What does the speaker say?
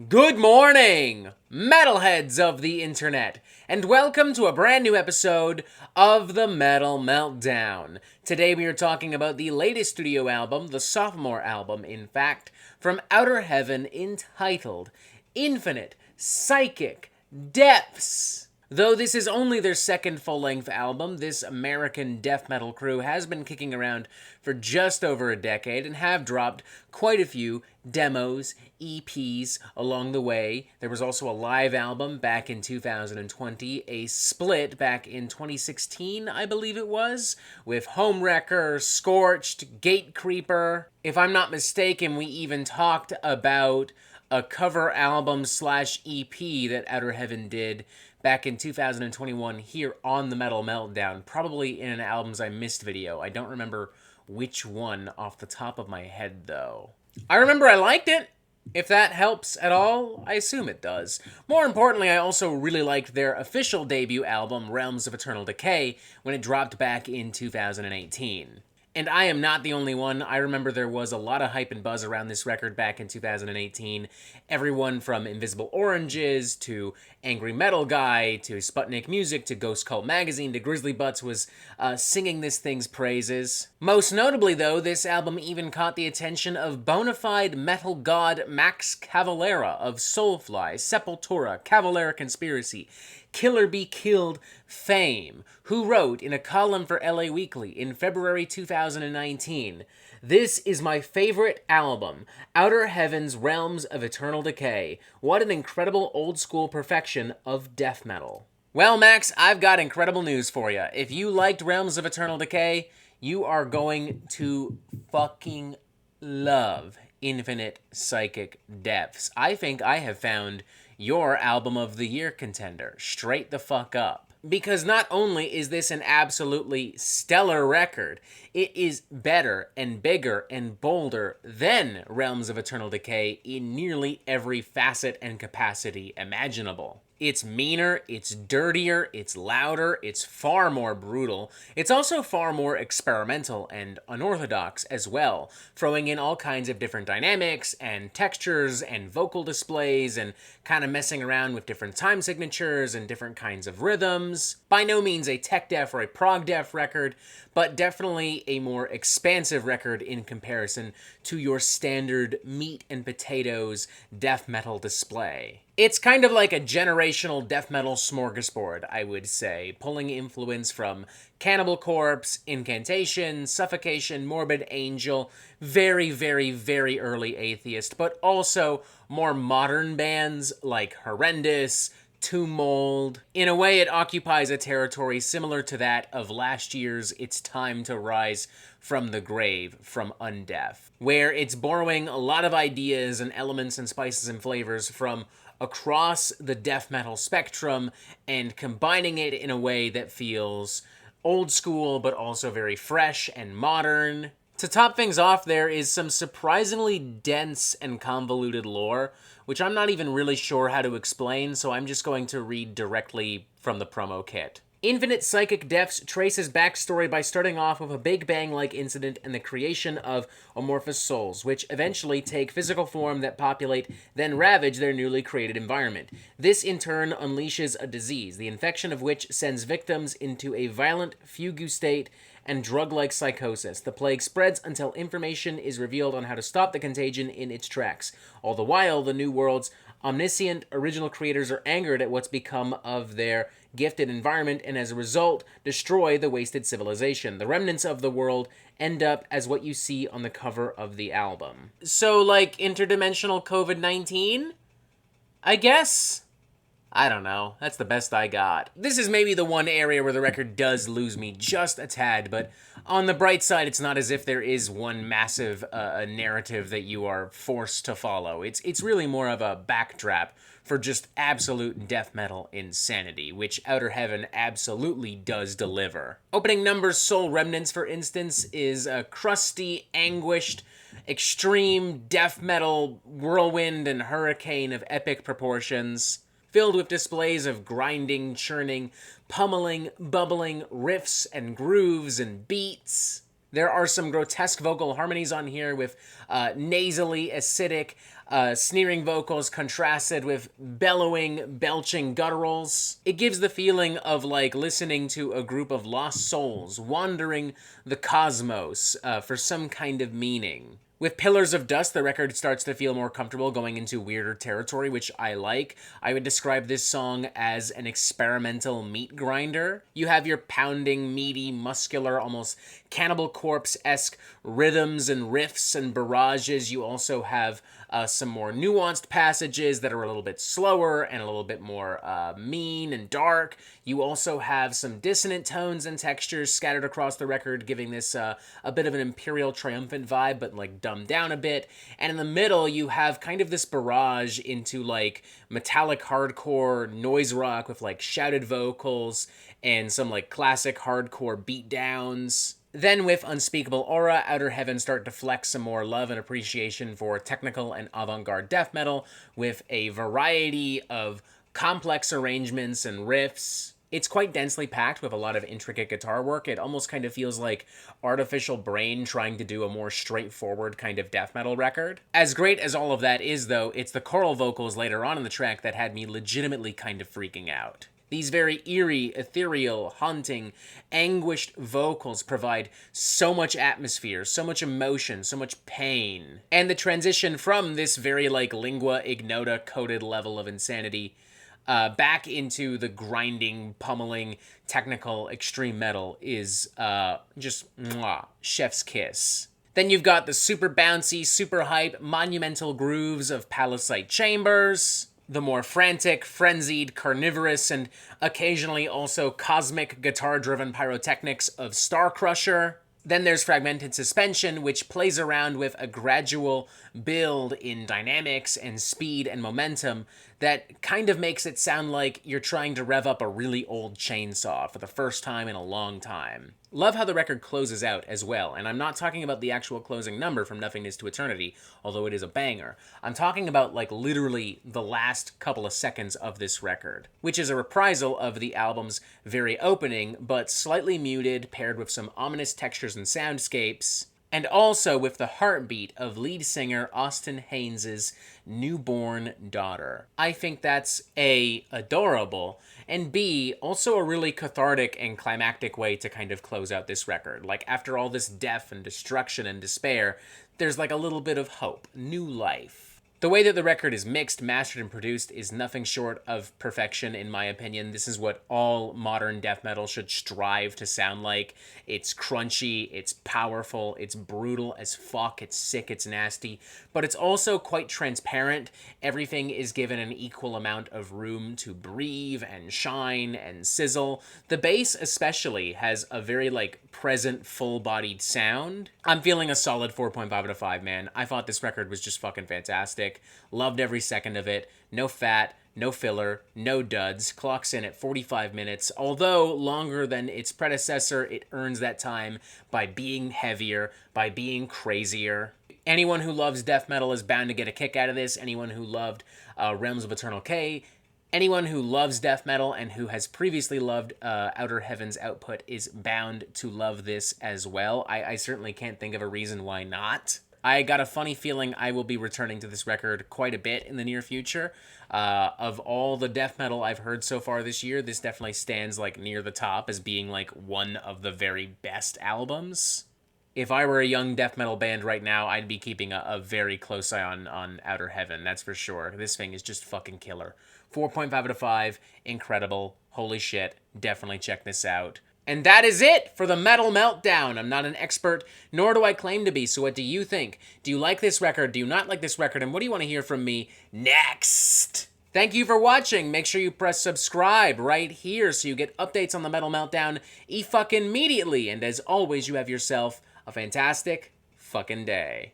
Good morning, metalheads of the internet, and welcome to a brand new episode of the Metal Meltdown. Today we are talking about the latest studio album, the sophomore album, in fact, from Outer Heaven, entitled Infinite Psychic Depths. Though this is only their second full-length album, this American death metal crew has been kicking around for just over a decade and have dropped quite a few demos, EPs along the way. There was also a live album back in 2020, a split back in 2016, I believe it was, with Homewrecker, Scorched, Gatecreeper. If I'm not mistaken, we even talked about a cover album slash EP that Outer Heaven did back in 2021 here on the Metal Meltdown, probably in an Albums I Missed video. I don't remember which one off the top of my head, though. I remember I liked it. If that helps at all, I assume it does. More importantly, I also really liked their official debut album, Realms of Eternal Decay, when it dropped back in 2018. And I am not the only one. I remember there was a lot of hype and buzz around this record back in 2018. Everyone from Invisible Oranges to Angry Metal Guy to Sputnik Music to Ghost Cult Magazine to Grizzly Butts was singing this thing's praises. Most notably, though, this album even caught the attention of bona fide metal god Max Cavalera of Soulfly, Sepultura, Cavalera Conspiracy, Killer Be Killed fame, who wrote in a column for LA Weekly in February 2019, "This is my favorite album, Outer Heaven's Realms of Eternal Decay. What an incredible old-school perfection of death metal." Well, Max, I've got incredible news for you. If you liked Realms of Eternal Decay, you are going to fucking love Infinite Psychic Depths. I think I have found your album of the year contender, straight the fuck up. Because not only is this an absolutely stellar record, it is better and bigger and bolder than Realms of Eternal Decay in nearly every facet and capacity imaginable. It's meaner, it's dirtier, it's louder, it's far more brutal. It's also far more experimental and unorthodox as well, throwing in all kinds of different dynamics and textures and vocal displays and kind of messing around with different time signatures and different kinds of rhythms. By no means a tech deaf or a prog deaf record, but definitely a more expansive record in comparison to your standard meat and potatoes death metal display. It's kind of like a generational death metal smorgasbord, I would say, pulling influence from Cannibal Corpse, Incantation, Suffocation, Morbid Angel, very, very, very early Atheist, but also more modern bands like Horrendous, Tomb Mold. In a way, it occupies a territory similar to that of last year's It's Time to Rise from the Grave from Undeath, where it's borrowing a lot of ideas and elements and spices and flavors from across the death metal spectrum and combining it in a way that feels old school but also very fresh and modern. To top things off, there is some surprisingly dense and convoluted lore, which I'm not even really sure how to explain, so I'm just going to read directly from the promo kit. Infinite Psychic Depths traces backstory by starting off with a Big Bang-like incident and the creation of amorphous souls, which eventually take physical form that populate, then ravage their newly created environment. This, in turn, unleashes a disease, the infection of which sends victims into a violent fugue state and drug-like psychosis. The plague spreads until information is revealed on how to stop the contagion in its tracks. All the while, the New World's omniscient original creators are angered at what's become of their gifted environment and as a result destroy the wasted civilization. The remnants of the world end up as what you see on the cover of the album. So, like interdimensional COVID-19? I guess? I don't know. That's the best I got. This is maybe the one area where the record does lose me just a tad, but on the bright side, it's not as if there is one massive narrative that you are forced to follow. It's really more of a backdrop for just absolute death metal insanity, which Outer Heaven absolutely does deliver. Opening numbers Soul Remnants, for instance, is a crusty, anguished, extreme death metal whirlwind and hurricane of epic proportions, filled with displays of grinding, churning, pummeling, bubbling riffs and grooves and beats. There are some grotesque vocal harmonies on here with nasally, acidic, sneering vocals contrasted with bellowing, belching gutturals. It gives the feeling of like listening to a group of lost souls wandering the cosmos for some kind of meaning. With Pillars of Dust, the record starts to feel more comfortable going into weirder territory, which I like. I would describe this song as an experimental meat grinder. You have your pounding, meaty, muscular, almost Cannibal Corpse-esque rhythms and riffs and barrages. You also have some more nuanced passages that are a little bit slower and a little bit more mean and dark. You also have some dissonant tones and textures scattered across the record, giving this a bit of an Imperial Triumphant vibe, but like dumbed down a bit. And in the middle, you have kind of this barrage into like metallic hardcore noise rock with like shouted vocals and some like classic hardcore beatdowns. Then with Unspeakable Aura, Outer Heaven start to flex some more love and appreciation for technical and avant-garde death metal with a variety of complex arrangements and riffs. It's quite densely packed with a lot of intricate guitar work. It almost kind of feels like Artificial Brain trying to do a more straightforward kind of death metal record. As great as all of that is, though, it's the choral vocals later on in the track that had me legitimately kind of freaking out. These very eerie, ethereal, haunting, anguished vocals provide so much atmosphere, so much emotion, so much pain. And the transition from this very, like, lingua ignota-coded level of insanity back into the grinding, pummeling, technical, extreme metal is just mwah, chef's kiss. Then you've got the super bouncy, super hype, monumental grooves of Palisade Chambers, the more frantic, frenzied, carnivorous, and occasionally also cosmic guitar-driven pyrotechnics of Starcrusher. Then there's Fragmented Suspension, which plays around with a gradual build in dynamics and speed and momentum that kind of makes it sound like you're trying to rev up a really old chainsaw for the first time in a long time. Love how the record closes out as well, and I'm not talking about the actual closing number from Nothingness to Eternity, although it is a banger. I'm talking about, like, literally the last couple of seconds of this record, which is a reprisal of the album's very opening, but slightly muted, paired with some ominous textures and soundscapes, and also with the heartbeat of lead singer Austin Haynes' newborn daughter. I think that's A, adorable, and B, also a really cathartic and climactic way to kind of close out this record. Like, after all this death and destruction and despair, there's like a little bit of hope, new life. The way that the record is mixed, mastered, and produced is nothing short of perfection, in my opinion. This is what all modern death metal should strive to sound like. It's crunchy, it's powerful, it's brutal as fuck, it's sick, it's nasty, but it's also quite transparent. Everything is given an equal amount of room to breathe and shine and sizzle. The bass especially has a very, like, present, full-bodied sound. I'm feeling a solid 4.5 out of 5, man. I thought this record was just fucking fantastic. Loved every second of it. No fat, no filler, no duds. Clocks in at 45 minutes. Although longer than its predecessor, it earns that time by being heavier, by being crazier. Anyone who loves death metal is bound to get a kick out of this. Anyone who loved Realms of Eternal K, anyone who loves death metal and who has previously loved Outer Heaven's output is bound to love this as well. I certainly can't think of a reason why not. I got a funny feeling I will be returning to this record quite a bit in the near future. Of all the death metal I've heard so far this year, this definitely stands like near the top as being like one of the very best albums. If I were a young death metal band right now, I'd be keeping a very close eye on Outer Heaven, that's for sure. This thing is just fucking killer. 4.5 out of 5, incredible, holy shit, definitely check this out. And that is it for the Metal Meltdown. I'm not an expert, nor do I claim to be, so what do you think? Do you like this record? Do you not like this record? And what do you want to hear from me next? Thank you for watching. Make sure you press subscribe right here so you get updates on the Metal Meltdown fucking immediately. And as always, you have yourself a fantastic fucking day.